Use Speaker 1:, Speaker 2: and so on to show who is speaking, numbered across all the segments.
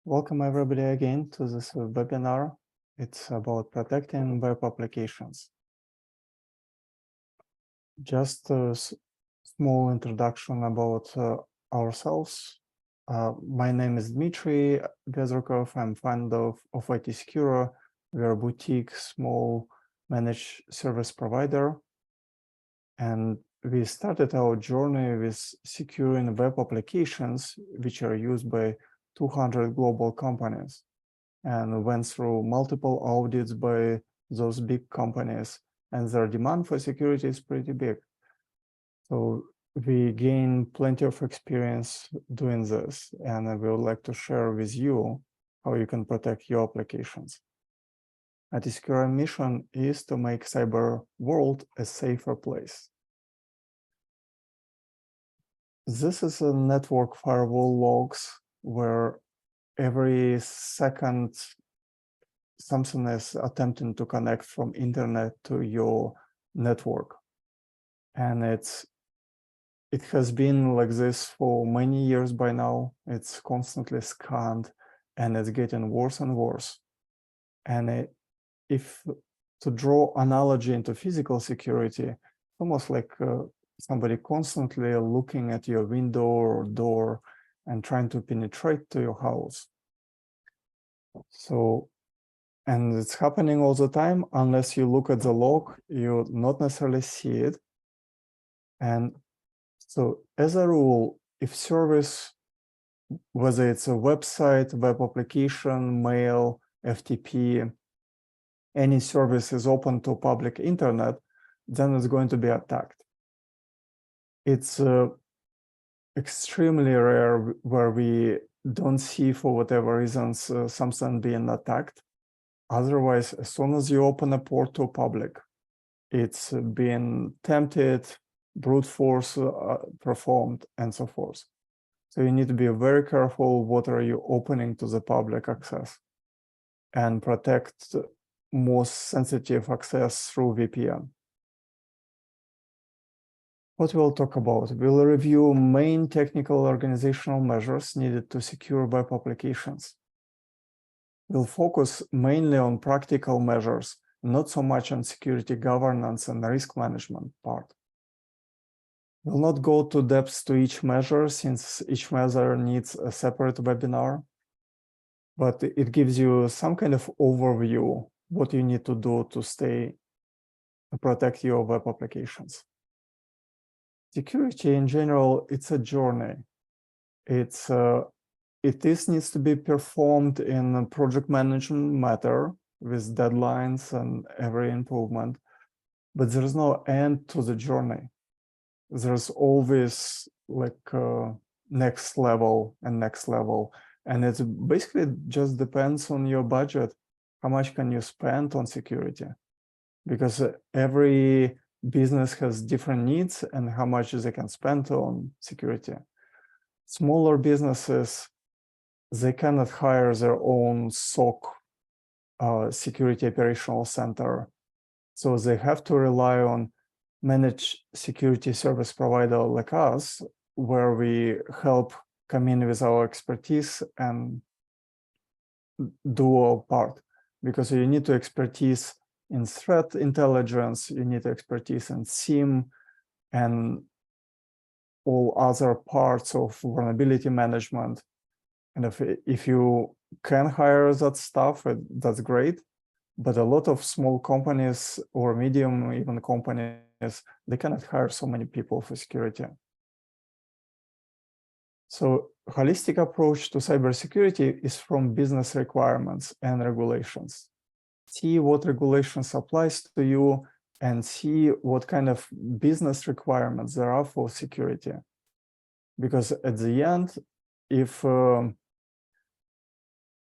Speaker 1: Welcome everybody again to this webinar. It's about protecting web applications. Just a small introduction about ourselves. My name is Dmitry Bezrukov. I'm founder of IT Secure. We're a boutique, small managed service provider. And we started our journey with securing web applications, which are used by 200 global companies, and went through multiple audits by those big companies, and their demand for security is pretty big. So we gain plenty of experience doing this, and I would like to share with you how you can protect your applications. IT Secure mission is to make cyber world a safer place. This is a network firewall logs where every second something is attempting to connect from internet to your network. And it has been like this for many years by now. It's constantly scanned and it's getting worse and worse. And if to draw analogy into physical security, almost like somebody constantly looking at your window or door and trying to penetrate to your house. So, and it's happening all the time. Unless you look at the log, you not necessarily see it. And so as a rule, if service, whether it's a website, web application, mail, FTP, any service is open to public internet, then it's going to be attacked. It's extremely rare where we don't see, for whatever reasons, something being attacked. Otherwise, as soon as you open a port to public, it's being tempted, brute force performed, and so forth. So you need to be very careful what are you opening to the public access, and protect most sensitive access through VPN. What we'll talk about, we'll review main technical organizational measures needed to secure web applications. We'll focus mainly on practical measures, not so much on security governance and risk management part. We'll not go to depths to each measure, since each measure needs a separate webinar, but it gives you some kind of overview what you need to do to protect your web applications. Security in general, it's a journey. It needs to be performed in a project management matter with deadlines and every improvement, but there's no end to the journey. There's always like next level and next level. And it basically just depends on your budget. How much can you spend on security? Because every business has different needs and how much they can spend on security. Smaller businesses, they cannot hire their own SOC, security operational center. So they have to rely on managed security service provider like us, where we help come in with our expertise and do our part. Because you need to expertise in threat intelligence, you need expertise in SIEM and all other parts of vulnerability management. And if you can hire that stuff, that's great. But a lot of small companies or medium even companies, they cannot hire so many people for security. So holistic approach to cybersecurity is from business requirements and regulations. See what regulations applies to you and see what kind of business requirements there are for security. Because at the end, if you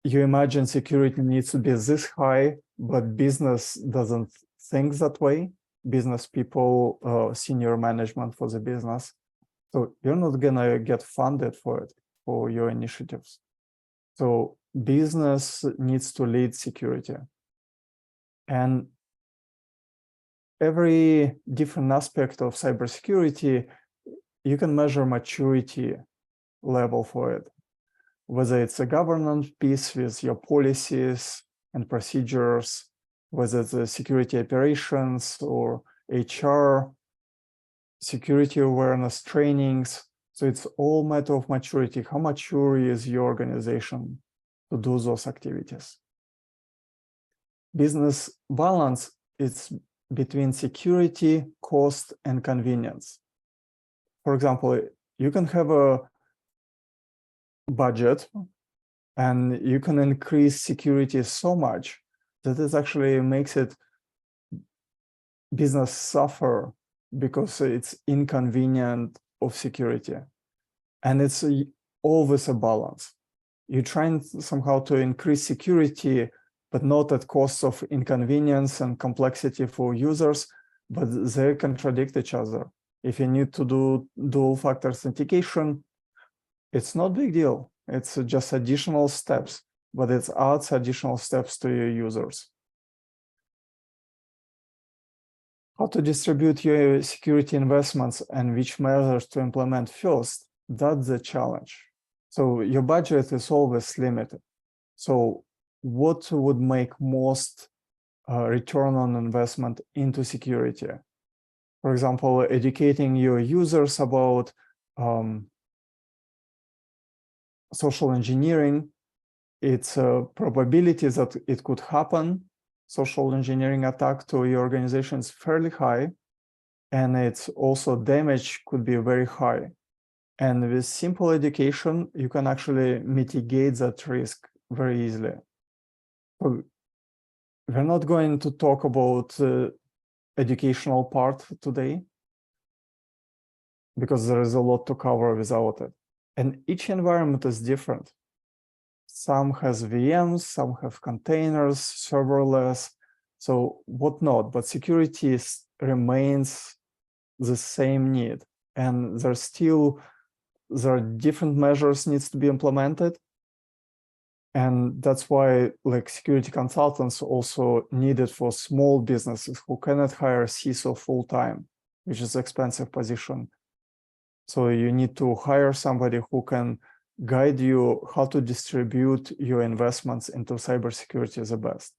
Speaker 1: imagine security needs to be this high, but business doesn't think that way, business people, senior management for the business, so you're not gonna get funded for it, for your initiatives. So business needs to lead security. And every different aspect of cybersecurity, you can measure maturity level for it. whether it's a governance piece with your policies and procedures, whether it's the security operations or HR, security awareness trainings. So it's all matter of maturity. How mature is your organization to do those activities? Business balance is between security, cost, and convenience. For example, you can have a budget and you can increase security so much that it actually makes it business suffer because it's inconvenient of security. And it's always a balance. You're trying somehow to increase security, but not at cost of inconvenience and complexity for users, but they contradict each other. If you need to do dual factor authentication, it's not a big deal. It's just additional steps, but it adds additional steps to your users. How to distribute your security investments and which measures to implement first, that's the challenge. So your budget is always limited. So what would make most return on investment into security? For example, educating your users about social engineering, its probability that it could happen, social engineering attack to your organization is fairly high, and it's also damage could be very high. And with simple education, you can actually mitigate that risk very easily. So we're not going to talk about the educational part today, because there is a lot to cover without it. And each environment is different. Some has VMs, some have containers, serverless, so whatnot, but security remains the same need. And there are different measures needs to be implemented. And that's why like security consultants also needed for small businesses who cannot hire a CISO full-time, which is an expensive position. So you need to hire somebody who can guide you how to distribute your investments into cybersecurity the best.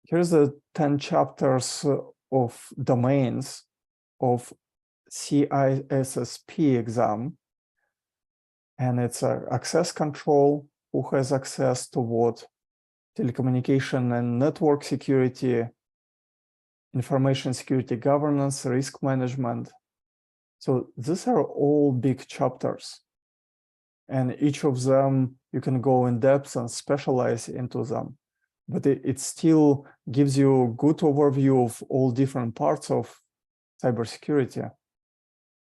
Speaker 1: Here's the 10 chapters of domains of CISSP exam. And it's access control, who has access to what, telecommunication and network security, information security governance, risk management. So these are all big chapters. And each of them, you can go in depth and specialize into them. But it still gives you a good overview of all different parts of cybersecurity.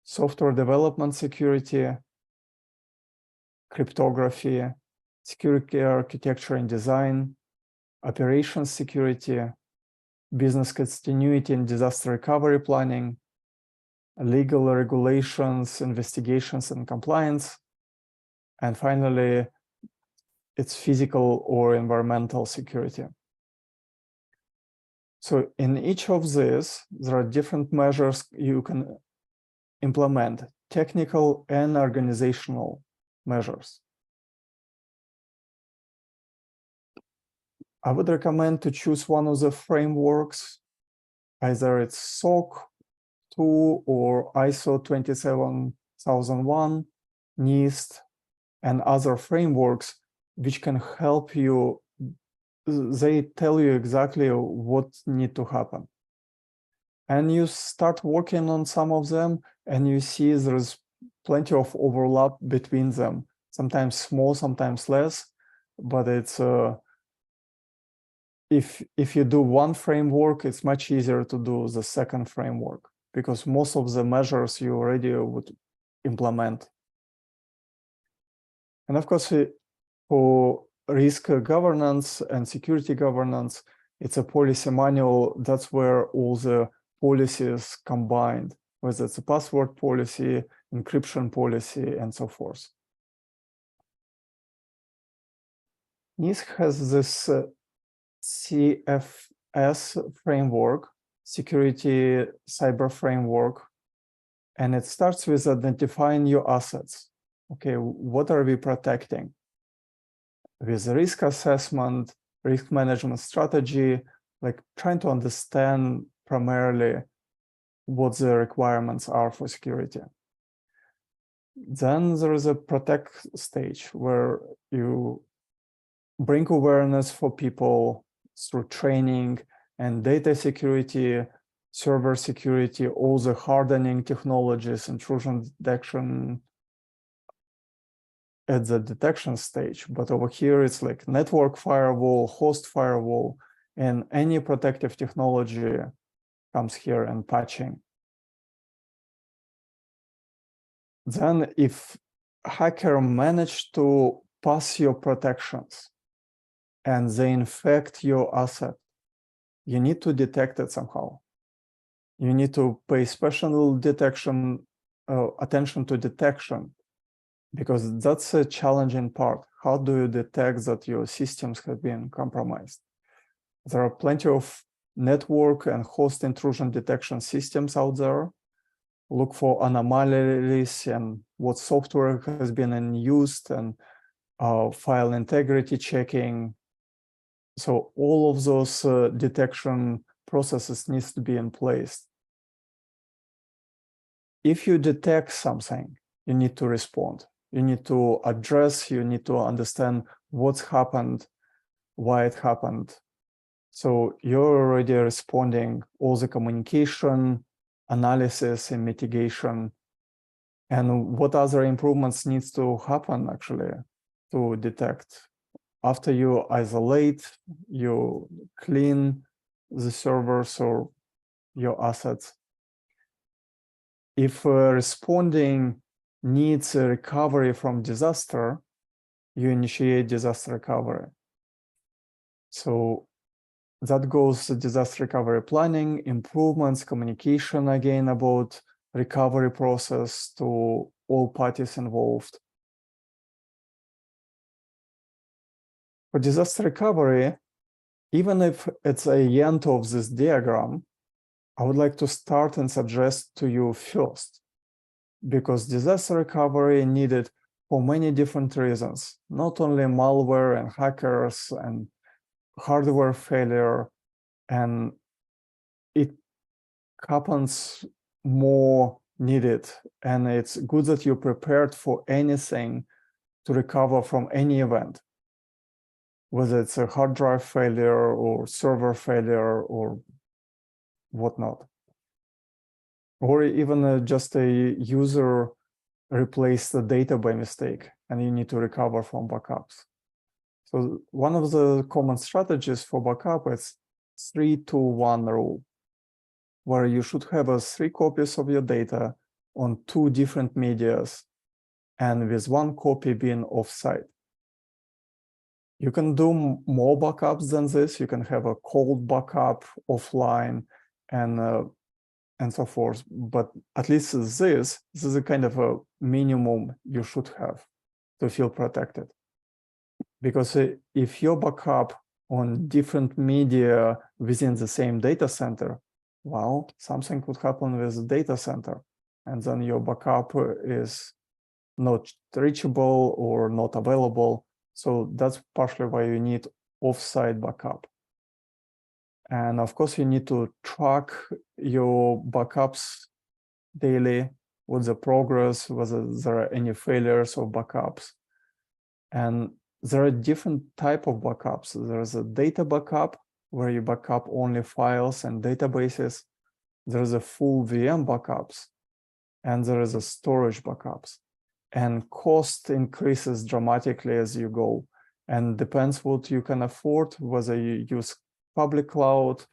Speaker 1: Software development security, cryptography, security architecture and design, operations security, business continuity and disaster recovery planning, legal regulations, investigations and compliance, and finally, it's physical or environmental security. So in each of these, there are different measures you can implement, technical and organizational measures. I would recommend to choose one of the frameworks, either it's SOC 2 or ISO 27001, NIST, and other frameworks which can help you. They tell you exactly what needs to happen. And you start working on some of them and you see there's plenty of overlap between them, sometimes small, sometimes less, but it's if you do one framework, it's much easier to do the second framework because most of the measures you already would implement. And of course, for risk governance and security governance, it's a policy manual. That's where all the policies combined, whether it's a password policy, encryption policy, and so forth. NIST has this CFS framework, Security Cyber Framework, And it starts with identifying your assets. Okay, what are we protecting? With risk assessment, risk management strategy, like trying to understand primarily what the requirements are for security. Then there is a protect stage where you bring awareness for people through training and data security, server security, all the hardening technologies, intrusion detection at the detection stage. But over here, it's like network firewall, host firewall, and any protective technology comes here and patching. Then if hacker managed to pass your protections and they infect your asset, you need to detect it somehow. You need to pay special attention to detection, because that's a challenging part. How do you detect that your systems have been compromised? There are plenty of network and host intrusion detection systems out there. Look for anomalies and what software has been used, and file integrity checking. So all of those detection processes needs to be in place. If you detect something, you need to respond. You need to address, you need to understand what's happened, why it happened. So you're already responding, all the communication, analysis, and mitigation, and what other improvements needs to happen actually to detect. After you isolate, you clean the servers or your assets. If responding needs a recovery from disaster, you initiate disaster recovery. So that goes to disaster recovery planning, improvements, communication again about recovery process to all parties involved. For disaster recovery, even if it's a end of this diagram, I would like to start and suggest to you first, because disaster recovery needed for many different reasons, not only malware and hackers and hardware failure, and it happens more needed. And it's good that you're prepared for anything to recover from any event, whether it's a hard drive failure or server failure or whatnot, or even just a user replaced the data by mistake and you need to recover from backups. So one of the common strategies for backup is 3-2-1 rule, where you should have 3 copies of your data on 2 different medias, and with 1 copy being offsite. You can do more backups than this. You can have a cold backup offline and so forth. But at least this is a kind of a minimum you should have to feel protected. Because if your backup on different media within the same data center, well, something could happen with the data center, and then your backup is not reachable or not available. So that's partially why you need offsite backup. And of course, you need to track your backups daily, what's the progress, whether there are any failures or backups. And there are different types of backups. There's a data backup, where you backup only files and databases. There's a full VM backups, and there is a storage backups. And cost increases dramatically as you go, and depends what you can afford, whether you use public cloud,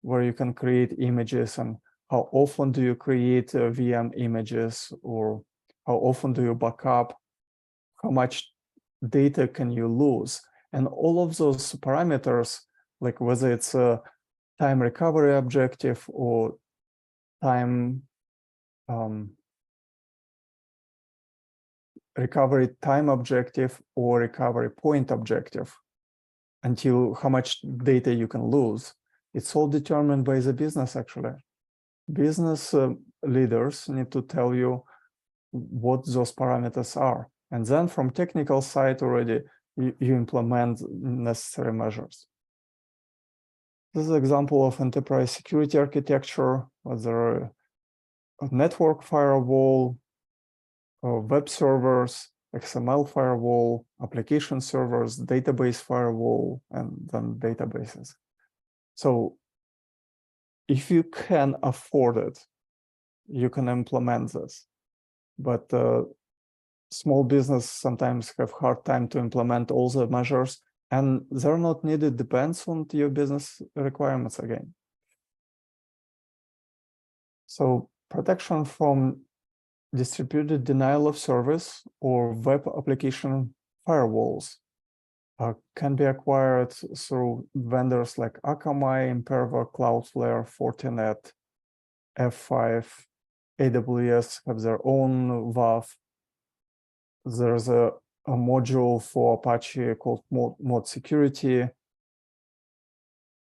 Speaker 1: where you can create images, and how often do you create VM images, or how often do you backup, how much data can you lose, and all of those parameters, like whether it's a time recovery objective or time recovery time objective or recovery point objective, until how much data you can lose. It's all determined by the business, actually. Business leaders need to tell you what those parameters are. And then from technical side already, you implement necessary measures. This is an example of enterprise security architecture, whether a network firewall, web servers, XML firewall, application servers, database firewall, and then databases. So if you can afford it, you can implement this. But small business sometimes have hard time to implement all the measures, and they're not needed, depends on your business requirements again. So protection from distributed denial of service or web application firewalls can be acquired through vendors like Akamai, Imperva, Cloudflare, Fortinet, F5, AWS have their own WAF. There's a module for Apache called Mod Security.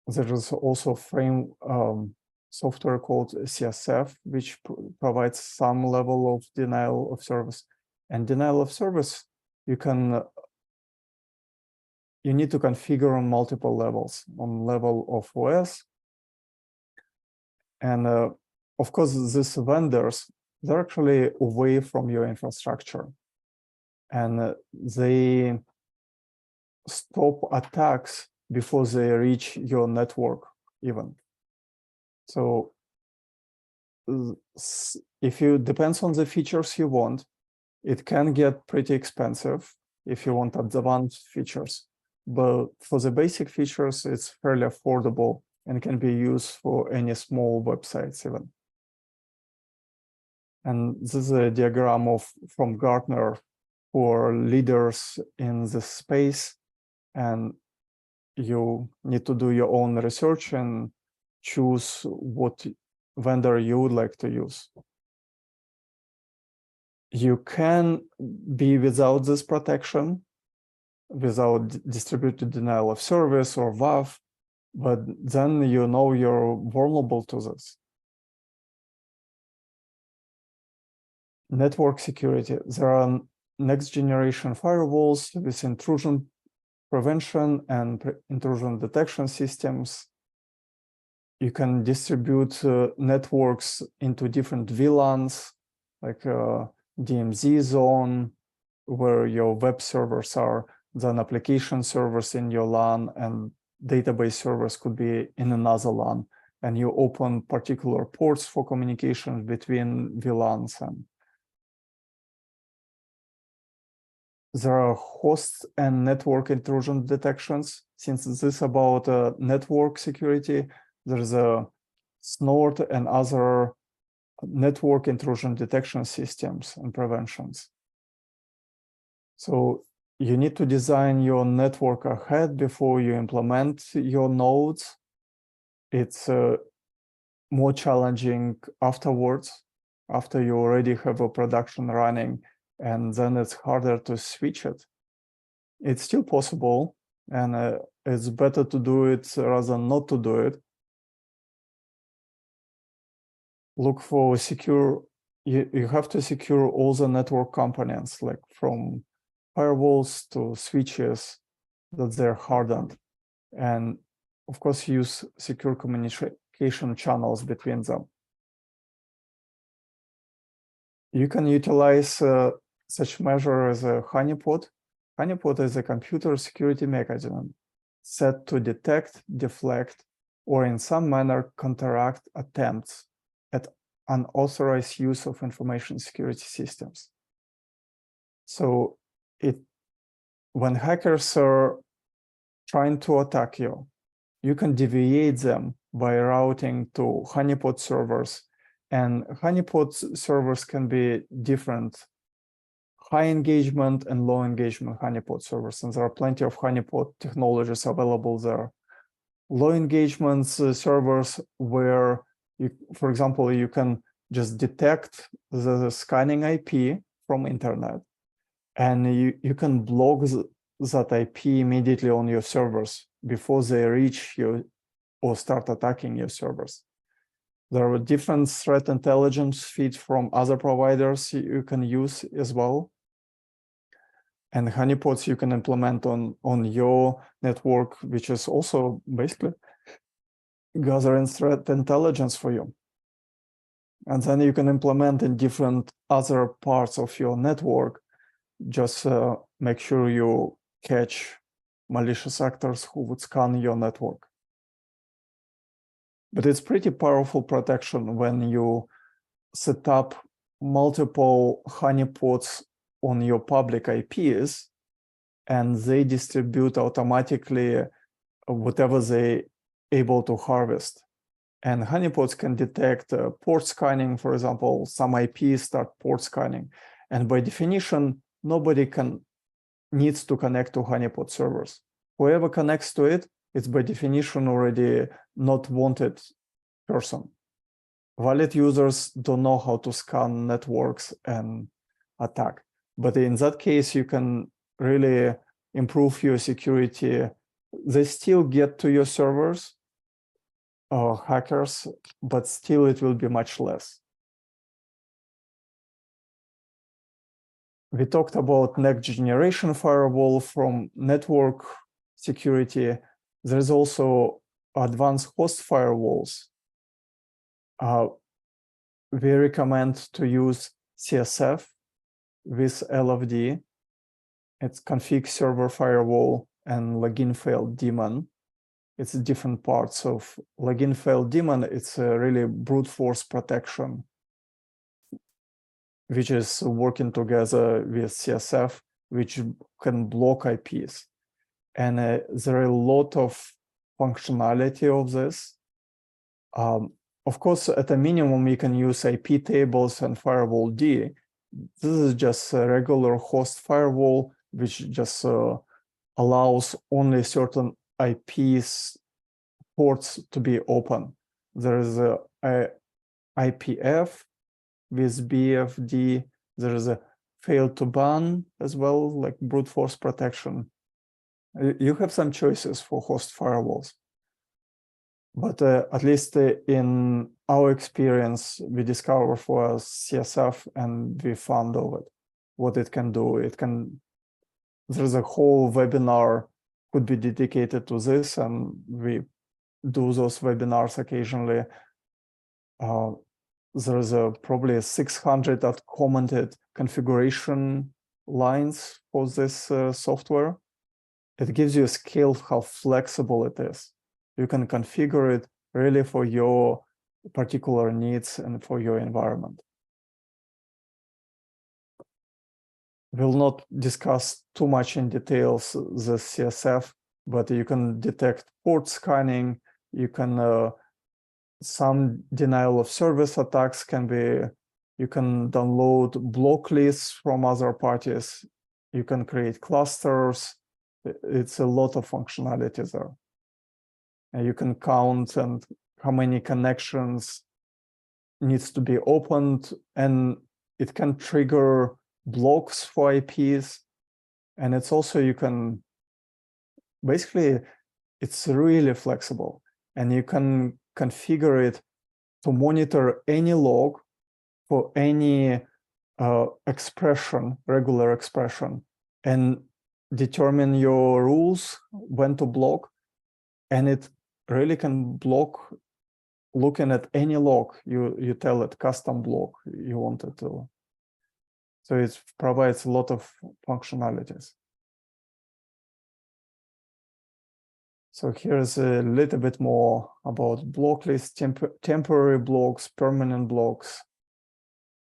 Speaker 1: There is also software called CSF, which provides some level of denial of service. And denial of service, you need to configure on multiple levels, on level of OS. And of course, these vendors, they're actually away from your infrastructure. And they stop attacks before they reach your network even. So if you depends on the features you want, it can get pretty expensive if you want advanced features. But for the basic features, it's fairly affordable and can be used for any small websites even. And this is a diagram from Gartner for leaders in this space. And you need to do your own research and choose what vendor you would like to use. You can be without this protection, without distributed denial of service or WAF, but then you know you're vulnerable to this. Network security. There are next generation firewalls with intrusion prevention and intrusion detection systems. You can distribute networks into different VLANs, like DMZ zone, where your web servers are, then application servers in your LAN, and database servers could be in another LAN. And you open particular ports for communication between VLANs. And there are host and network intrusion detections. Since this is about network security, there's a Snort and other network intrusion detection systems and preventions. So you need to design your network ahead before you implement your nodes. It's more challenging afterwards, after you already have a production running, and then it's harder to switch it. It's still possible, and it's better to do it rather than not to do it. Look for secure, you have to secure all the network components, like from firewalls to switches, that they're hardened. And of course, use secure communication channels between them. You can utilize such measure as a honeypot. Honeypot is a computer security mechanism set to detect, deflect, or in some manner counteract attempts at unauthorized use of information security systems. So when hackers are trying to attack you, you can deviate them by routing to honeypot servers. And honeypot servers can be different, high engagement and low engagement honeypot servers. And there are plenty of honeypot technologies available there. Low engagement servers where, for example, you can just detect the scanning IP from internet, and you can block that IP immediately on your servers before they reach you or start attacking your servers. There are different threat intelligence feeds from other providers you can use as well. And honeypots you can implement on your network, which is also basically gathering threat intelligence for you. And then you can implement in different other parts of your network. Just make sure you catch malicious actors who would scan your network. But it's pretty powerful protection when you set up multiple honeypots on your public IPs, and they distribute automatically whatever they able to harvest. And honeypots can detect port scanning, for example. Some IPs start port scanning, and by definition, nobody needs to connect to honeypot servers. Whoever connects to it, it's by definition already not wanted person. Valid users don't know how to scan networks and attack. But in that case, you can really improve your security. They still get to your servers, hackers, but still it will be much less. We talked about next generation firewall from network security. There's also advanced host firewalls. We recommend to use CSF with LFD. It's config server firewall and login fail daemon. It's different parts of login fail daemon. It's a really brute force protection, which is working together with CSF, which can block IPs. And there are a lot of functionality of this. Of course, at a minimum, you can use IP tables and firewall D. This is just a regular host firewall, which just allows only certain IPs ports to be open. There is a IPF with BFD. There is a fail to ban as well, like brute force protection. You have some choices for host firewalls. But at least in our experience, we discovered for CSF and we found out what it can do. There's a whole webinar could be dedicated to this, and we do those webinars occasionally. There's probably 600 commented configuration lines for this software. It gives you a scale of how flexible it is. You can configure it really for your particular needs and for your environment. We'll not discuss too much in details the CSF, but you can detect port scanning. You can, some denial of service attacks can be, you can download block lists from other parties. You can create clusters. It's a lot of functionality there. And you can count and how many connections needs to be opened, and it can trigger blocks for IPs. And it's also, you can, basically, it's really flexible, and you can configure it to monitor any log for any expression, regular expression, and determine your rules when to block. And it really can block looking at any log. You tell it custom block you want it to. So it provides a lot of functionalities. So here's a little bit more about block lists, temporary blocks, permanent blocks,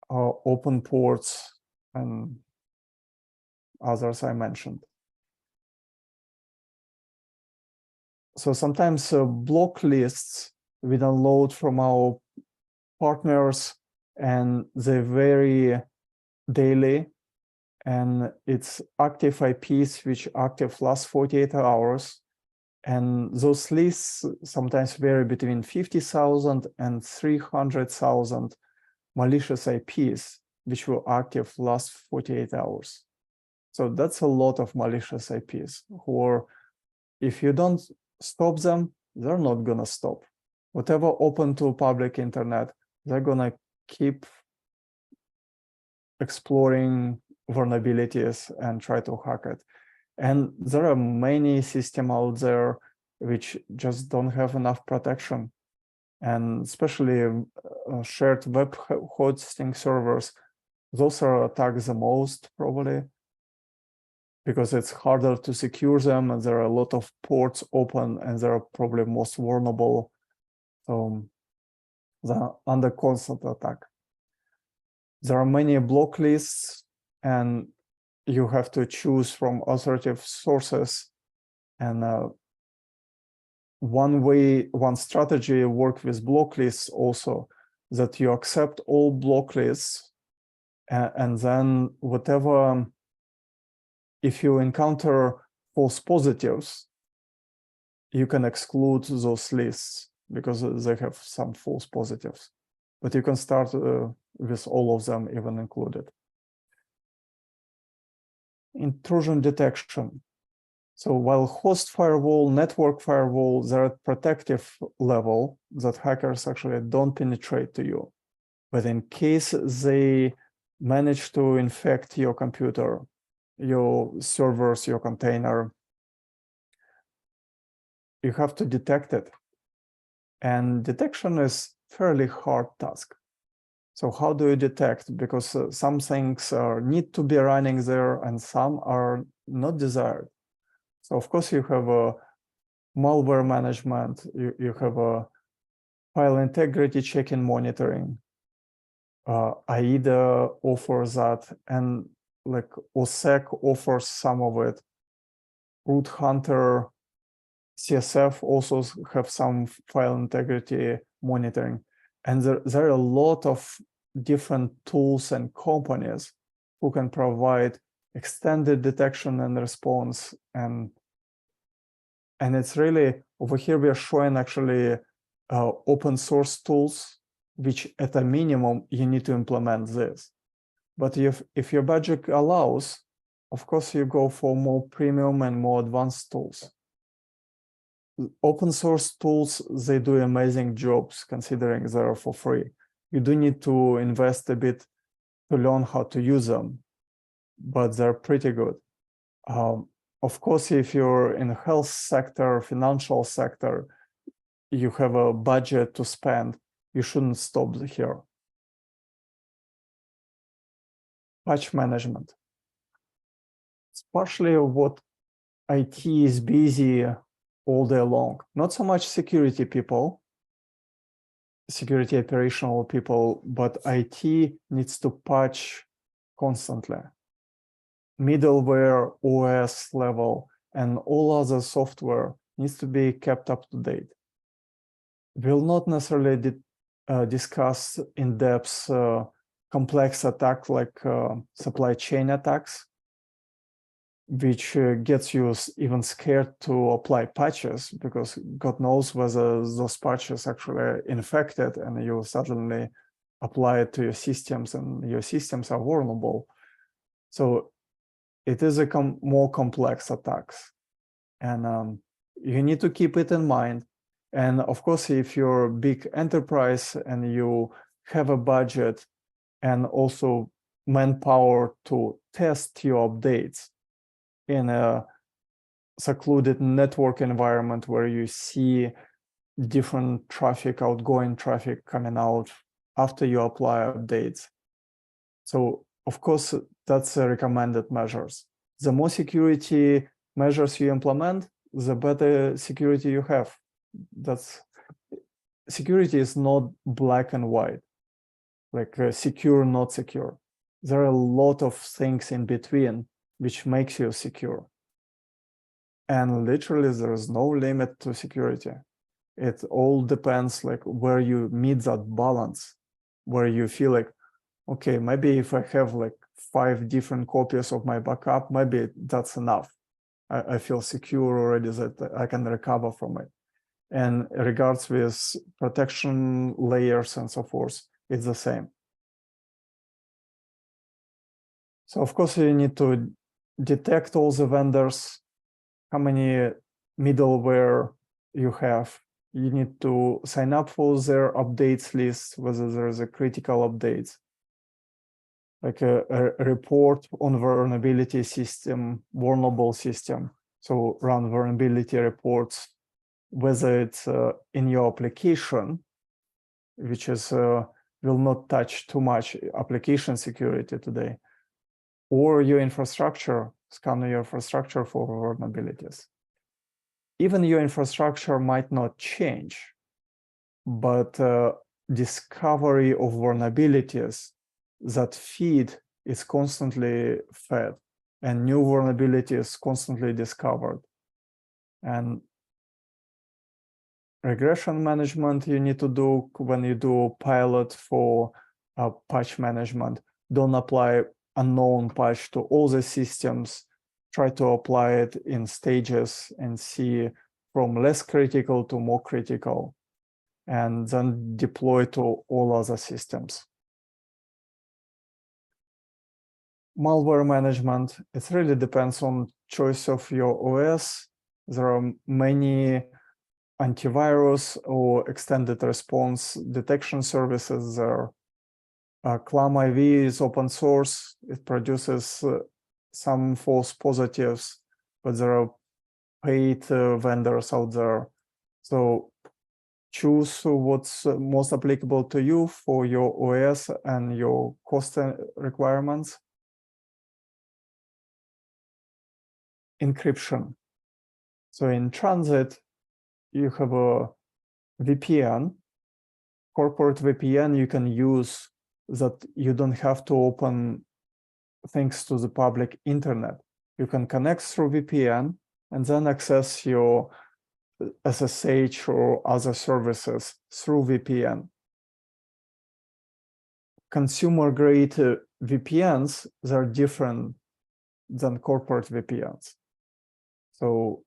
Speaker 1: open ports, and others I mentioned. So sometimes block lists we download from our partners, and they vary daily, and it's active IPs which active last 48 hours. And those lists sometimes vary between 50,000 and 300,000 malicious IPs which were active last 48 hours. So that's a lot of malicious IPs who are, if you don't stop them, they're not gonna stop. whatever open to public internet, they're gonna keep exploring vulnerabilities and try to hack it. And there are many systems out there which just don't have enough protection. And especially shared web hosting servers, those are attacked the most probably, because it's harder to secure them and there are a lot of ports open and they're probably most vulnerable. So they're under constant attack. There are many block lists and you have to choose from authoritative sources. And one strategy work with block lists also, that you accept all block lists and then whatever, if you encounter false positives, you can exclude those lists because they have some false positives. But you can start with all of them even included. Intrusion detection. So while host firewall, network firewall, they're at protective level that hackers actually don't penetrate to you. But in case they manage to infect your computer, your servers, your container, you have to detect it. And detection is fairly hard task. So how do you detect? Because some things need to be running there and some are not desired. So of course you have a malware management, you have a file integrity checking monitoring. AIDA offers that, and like OSSEC offers some of it. Root Hunter, CSF also have some file integrity monitoring. And there are a lot of different tools and companies who can provide extended detection and response. And it's really, over here we are showing actually open source tools, which at a minimum you need to implement this. But if your budget allows, of course you go for more premium and more advanced tools. Open source tools, they do amazing jobs considering they're for free. You do need to invest a bit to learn how to use them, but they're pretty good. Of course, if you're in the health sector, financial sector, you have a budget to spend, you shouldn't stop here. Patch management. It's partially what IT is busy all day long. Not so much security people, security operational people, but IT needs to patch constantly. Middleware, OS level, and all other software needs to be kept up to date. We'll not necessarily discuss in depth complex attacks like supply chain attacks, which gets you even scared to apply patches because God knows whether those patches actually are infected and you suddenly apply it to your systems and your systems are vulnerable. So it is a more complex attacks, and you need to keep it in mind. And of course, if you're a big enterprise and you have a budget and also manpower to test your updates in a secluded network environment where you see different traffic, outgoing traffic coming out after you apply updates. So of course, that's recommended measures. The more security measures you implement, the better security you have. Security is not black and white, like secure, not secure. There are a lot of things in between which makes you secure. And literally there is no limit to security. It all depends like where you meet that balance, where you feel like, okay, maybe if I have like 5 different copies of my backup, maybe that's enough. I feel secure already that I can recover from it. And regards with protection layers and so forth, it's the same. So of course you need to detect all the vendors, how many middleware you have, You need to sign up for their updates list, whether there's a critical updates, like a report on vulnerability system, vulnerable system. So run vulnerability reports, whether it's in your application, which is will not touch too much application security today, or your infrastructure, scan your infrastructure for vulnerabilities. Even your infrastructure might not change, but discovery of vulnerabilities that feed is constantly fed, and new vulnerabilities constantly discovered. And regression management you need to do when you do a pilot for patch management. Don't apply unknown patch to all the systems. Try to apply it in stages and see from less critical to more critical, and then deploy to all other systems. Malware management, it really depends on choice of your OS. There are many antivirus or extended response detection services there. ClamIV is open source. It produces some false positives, but there are paid vendors out there. So choose what's most applicable to you for your OS and your cost requirements. Encryption. So in transit, you have a VPN, corporate VPN you can use that you don't have to open things to the public internet. You can connect through VPN and then access your SSH or other services through VPN. Consumer grade VPNs, they're different than corporate VPNs. So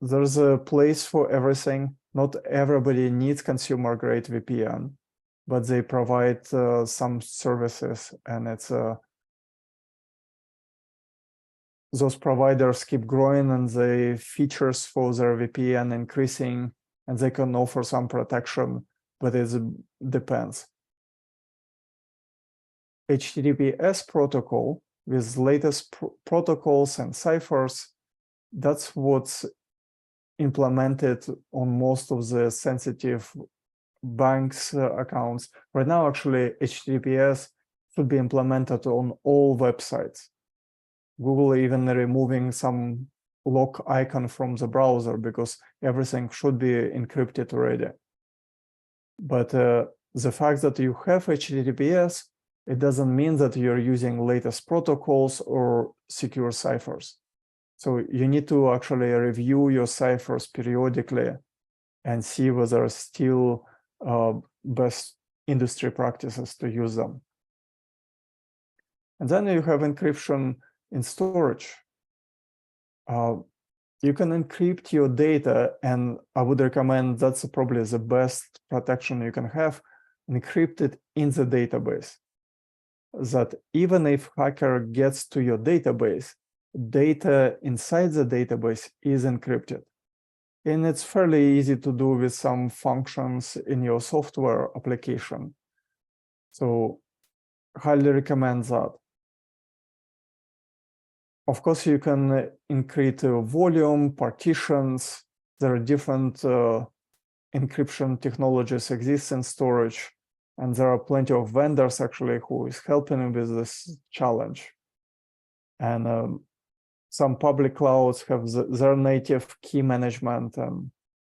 Speaker 1: there's a place for everything. Not everybody needs consumer grade VPN, but they provide some services, and it's those providers keep growing and the features for their VPN increasing, and they can offer some protection, but it depends. HTTPS protocol with latest protocols and ciphers, that's what's implemented on most of the sensitive banks accounts. Right now, actually, HTTPS should be implemented on all websites. Google even removing some lock icon from the browser because everything should be encrypted already. But the fact that you have HTTPS, it doesn't mean that you're using latest protocols or secure ciphers. So you need to actually review your ciphers periodically and see whether still best industry practices to use them. And then you have encryption in storage. You can encrypt your data, and I would recommend that's probably the best protection you can have, encrypt it in the database. That even if hacker gets to your database, data inside the database is encrypted. And it's fairly easy to do with some functions in your software application. So highly recommend that. Of course, you can encrypt volume, partitions. There are different encryption technologies exist in storage, and there are plenty of vendors actually who is helping with this challenge. And some public clouds have their native key management,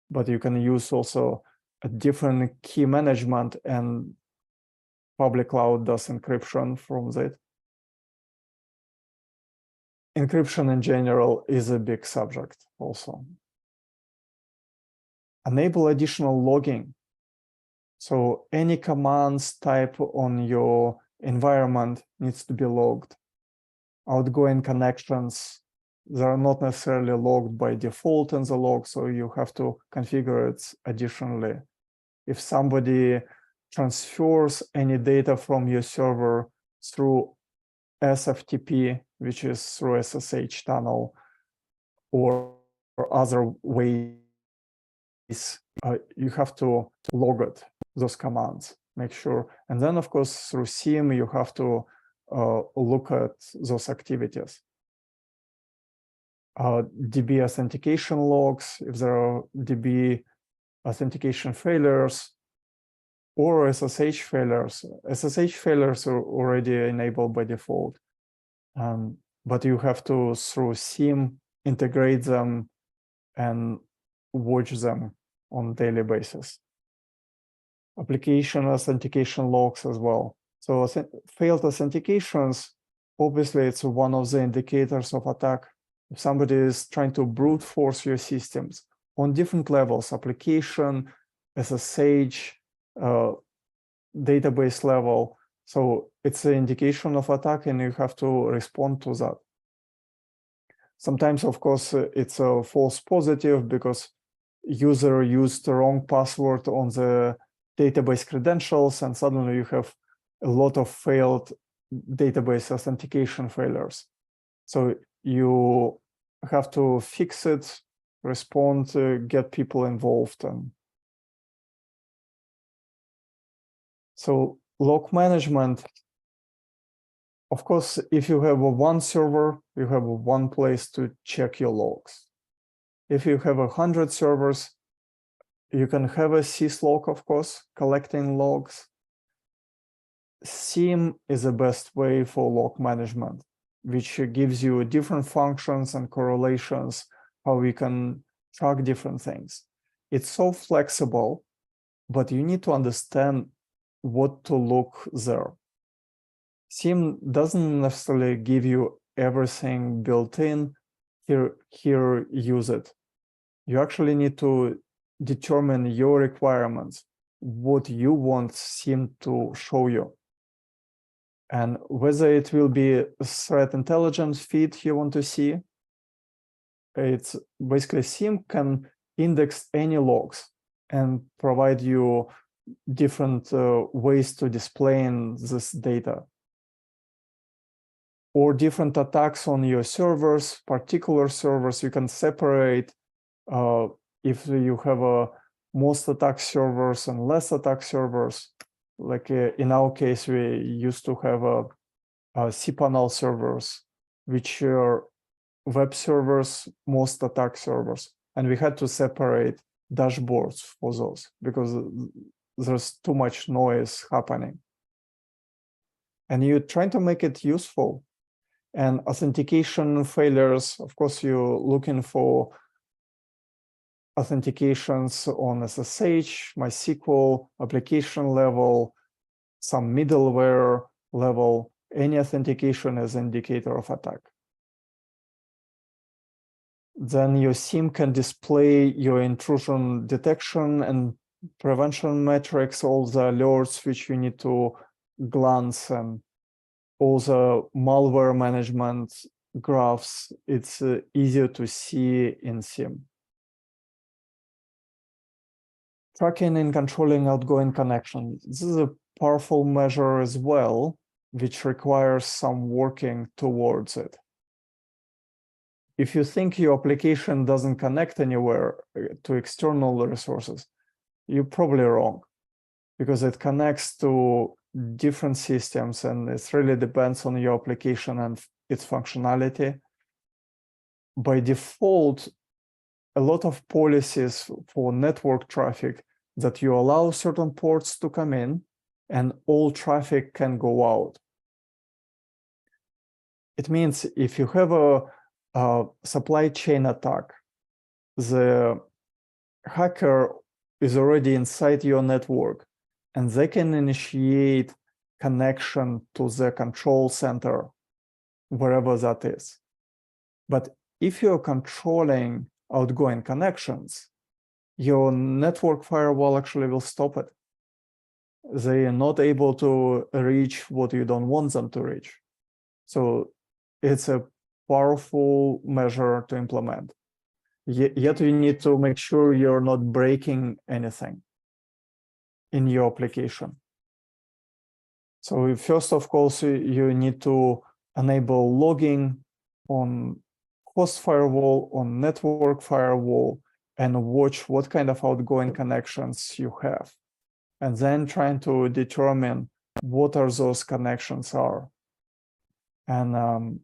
Speaker 1: but you can use also a different key management, and public cloud does encryption from that. Encryption in general is a big subject also. Enable additional logging. So any commands type on your environment needs to be logged. Outgoing connections, they are not necessarily logged by default in the log, so you have to configure it additionally. If somebody transfers any data from your server through SFTP, which is through SSH tunnel, or other way you have to log it, those commands, make sure. And then, of course, through SIEM, you have to look at those activities. DB authentication logs, if there are DB authentication failures, or SSH failures. SSH failures are already enabled by default, but you have to, through SIEM, integrate them and watch them on a daily basis. Application authentication logs as well. So failed authentications, obviously it's one of the indicators of attack. If somebody is trying to brute force your systems on different levels, application, SSH, database level, so it's an indication of attack and you have to respond to that. Sometimes, of course, it's a false positive because user used the wrong password on the database credentials, and suddenly you have a lot of failed database authentication failures. So you have to fix it, respond, get people involved. And so log management, of course, if you have one server, you have one place to check your logs. If you have 100 servers, you can have a syslog, of course, collecting logs. SIEM is the best way for log management, which gives you different functions and correlations, how we can track different things. It's so flexible, but you need to understand what to look there. SIEM doesn't necessarily give you everything built in. Here, use it. You actually need to determine your requirements, what you want SIEM to show you. And whether it will be a threat intelligence feed you want to see. It's basically SIEM can index any logs and provide you different ways to display this data. Or different attacks on your servers, particular servers, you can separate if you have most attack servers and less attack servers. Like in our case, we used to have cPanel servers, which are web servers, most attack servers. And we had to separate dashboards for those because there's too much noise happening. And you're trying to make it useful. And authentication failures, of course, you're looking for authentications on SSH, MySQL, application level, some middleware level. Any authentication is an indicator of attack. Then your SIEM can display your intrusion detection and prevention metrics, all the alerts which you need to glance, and all the malware management graphs. It's easier to see in SIEM. Tracking and controlling outgoing connections. This is a powerful measure as well, which requires some working towards it. If you think your application doesn't connect anywhere to external resources, you're probably wrong, because it connects to different systems and it really depends on your application and its functionality. By default, a lot of policies for network traffic that you allow certain ports to come in and all traffic can go out. It means if you have a supply chain attack, the hacker is already inside your network and they can initiate connection to the control center, wherever that is. But if you're controlling outgoing connections, your network firewall actually will stop it. They are not able to reach what you don't want them to reach. So it's a powerful measure to implement. Yet you need to make sure you're not breaking anything in your application. So first, of course, you need to enable logging on host firewall, on network firewall. and watch what kind of outgoing connections you have, and then trying to determine what are those connections are, and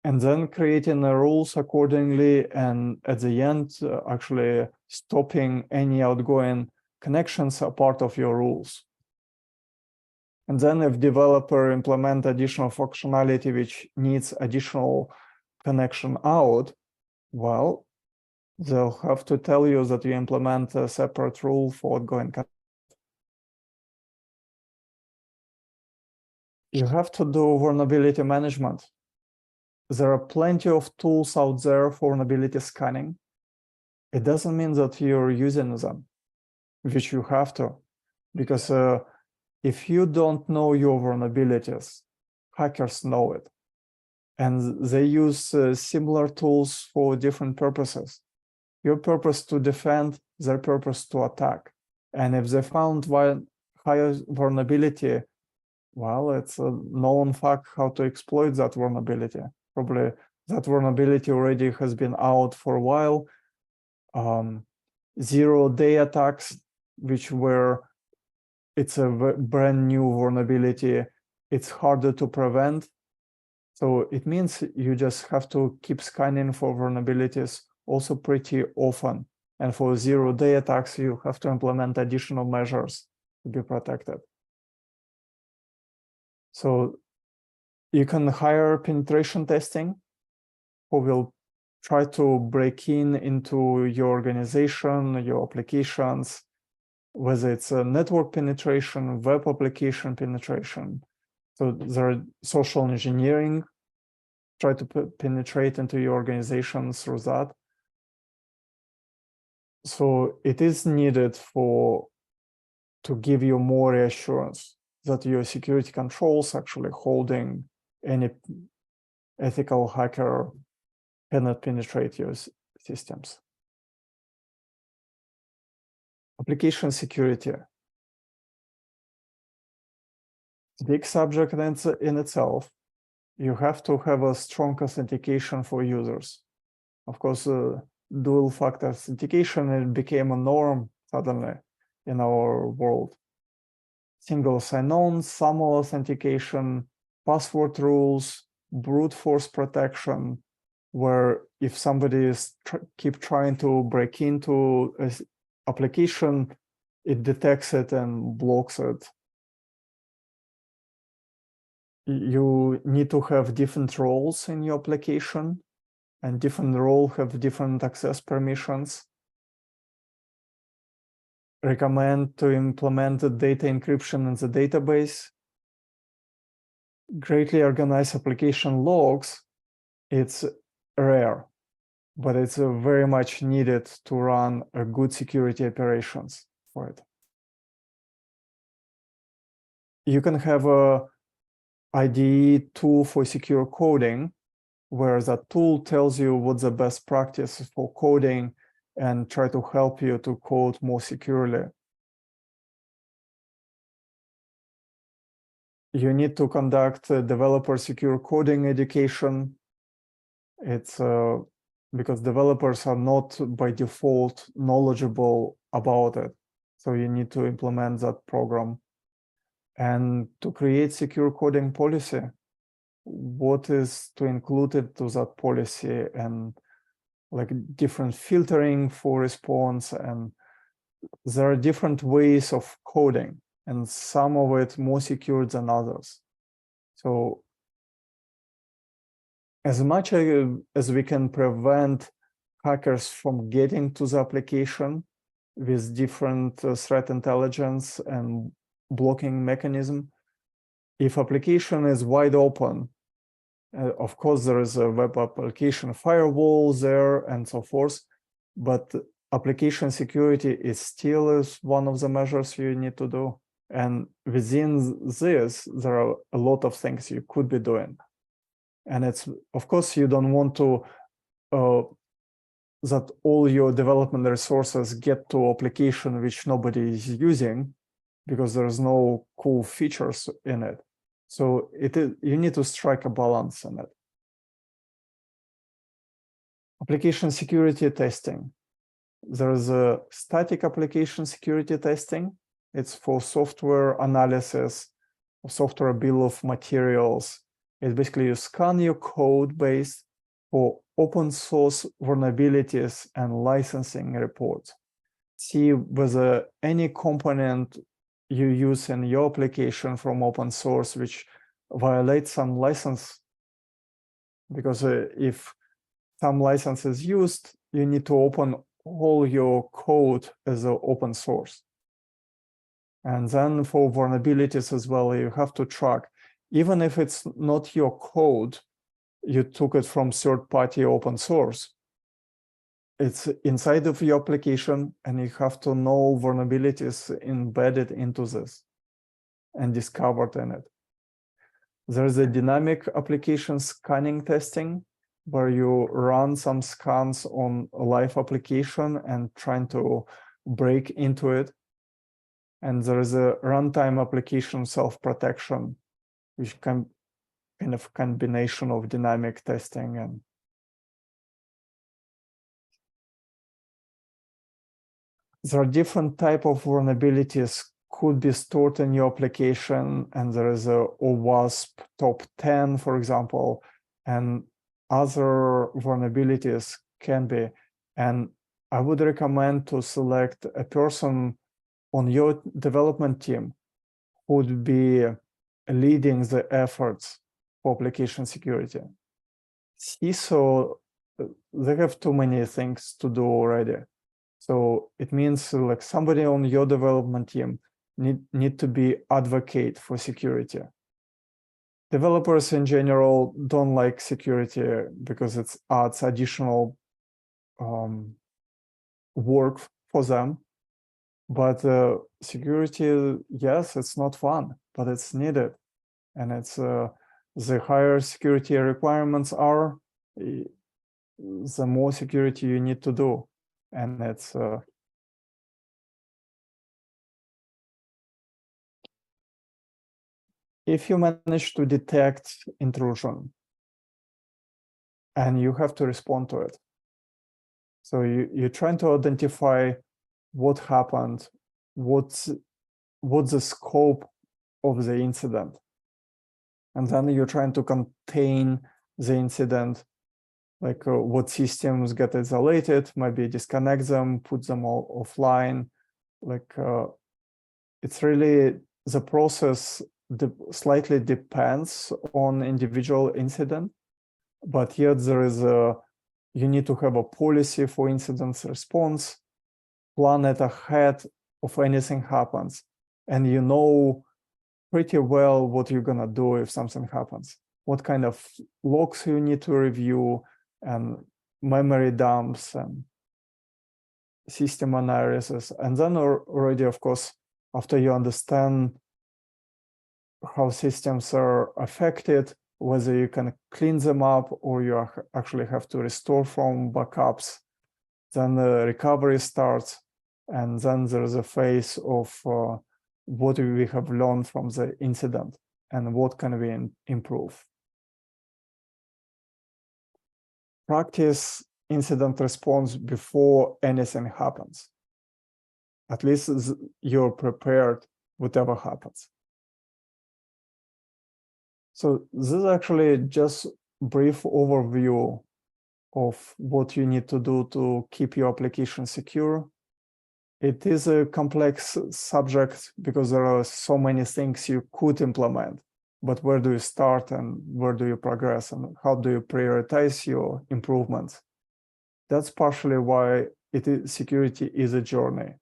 Speaker 1: then creating the rules accordingly, and at the end actually stopping any outgoing connections are part of your rules. And then if developer implement additional functionality which needs additional connection out, well, they'll have to tell you that you implement a separate rule for outgoing connection. You have to do vulnerability management. There are plenty of tools out there for vulnerability scanning. It doesn't mean that you're using them, which you have to, because if you don't know your vulnerabilities, hackers know it. And they use similar tools for different purposes. Your purpose to defend, their purpose to attack. And if they found one higher vulnerability, well, it's a known fact how to exploit that vulnerability. Probably that vulnerability already has been out for a while. Zero-day attacks, which were, it's a brand new vulnerability, it's harder to prevent. So it means you just have to keep scanning for vulnerabilities also pretty often. And for zero-day attacks, you have to implement additional measures to be protected. So you can hire penetration testing, who will try to break into your organization, your applications, whether it's a network penetration, web application penetration. So there are social engineering, try to penetrate into your organization through that. So it is needed to give you more reassurance that your security controls actually holding any ethical hacker cannot penetrate your systems. Application security. Big subject in itself. You have to have a strong authentication for users. Of course, dual factor authentication, it became a norm suddenly in our world. Single sign-on, SAML authentication, password rules, brute force protection, where if somebody is keep trying to break into an application, it detects it and blocks it. You need to have different roles in your application, and different roles have different access permissions. Recommend to implement the data encryption in the database. Greatly organized application logs, it's rare, but it's very much needed to run a good security operations for it. You can have a IDE tool for secure coding, where that tool tells you what's the best practice for coding and try to help you to code more securely. You need to conduct developer secure coding education. It's because developers are not by default knowledgeable about it. So you need to implement that program. And to create secure coding policy, what is to include it to that policy, and like different filtering for response, and there are different ways of coding, and some of it more secure than others. So as much as we can prevent hackers from getting to the application with different threat intelligence and blocking mechanism, if application is wide open, of course there is a web application firewall there and so forth, but application security is still one of the measures you need to do. And within this, there are a lot of things you could be doing. And it's, of course, you don't want to that all your development resources get to application which nobody is using, because there's no cool features in it. So you need to strike a balance in it. Application security testing. There's a static application security testing. It's for software analysis, software bill of materials. It's basically you scan your code base for open source vulnerabilities and licensing reports. See whether any component you use in your application from open source which violates some license. Because if some license is used, you need to open all your code as an open source. And then for vulnerabilities as well, you have to track, even if it's not your code, you took it from third-party open source. It's inside of your application, and you have to know vulnerabilities embedded into this and discovered in it. There's a dynamic application scanning testing, where you run some scans on a live application and trying to break into it. And there is a runtime application self-protection, which can kind of combination of dynamic testing and there are different type of vulnerabilities could be stored in your application, and there is a OWASP top 10, for example, and other vulnerabilities can be. And I would recommend to select a person on your development team who would be leading the efforts for application security. CISO, they have too many things to do already. So it means like somebody on your development team need to be advocate for security. Developers in general don't like security because it adds additional work for them. But security, yes, it's not fun, but it's needed. And it's the higher security requirements are, the more security you need to do. And it's if you manage to detect intrusion and you have to respond to it. So you're trying to identify what happened, what's the scope of the incident. And then you're trying to contain the incident, like what systems get isolated, maybe disconnect them, put them all offline. Like it's really the process slightly depends on individual incident, but yet there is you need to have a policy for incident response, plan it ahead of anything happens, and you know pretty well what you're gonna do if something happens, what kind of logs you need to review, and memory dumps and system analysis. And then already, of course, after you understand how systems are affected, whether you can clean them up or you actually have to restore from backups, then the recovery starts. And then there's a phase of what we have learned from the incident and what can we improve. Practice incident response before anything happens. At least you're prepared whatever happens. So this is actually just a brief overview of what you need to do to keep your application secure. It is a complex subject because there are so many things you could implement, but where do you start and where do you progress and how do you prioritize your improvements? That's partially why security is a journey.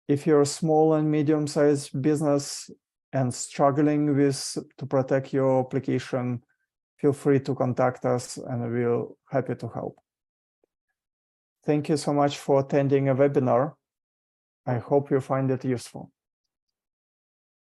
Speaker 1: If you're a small and medium-sized business and struggling to protect your application, feel free to contact us and we're happy to help. Thank you so much for attending a webinar. I hope you find it useful.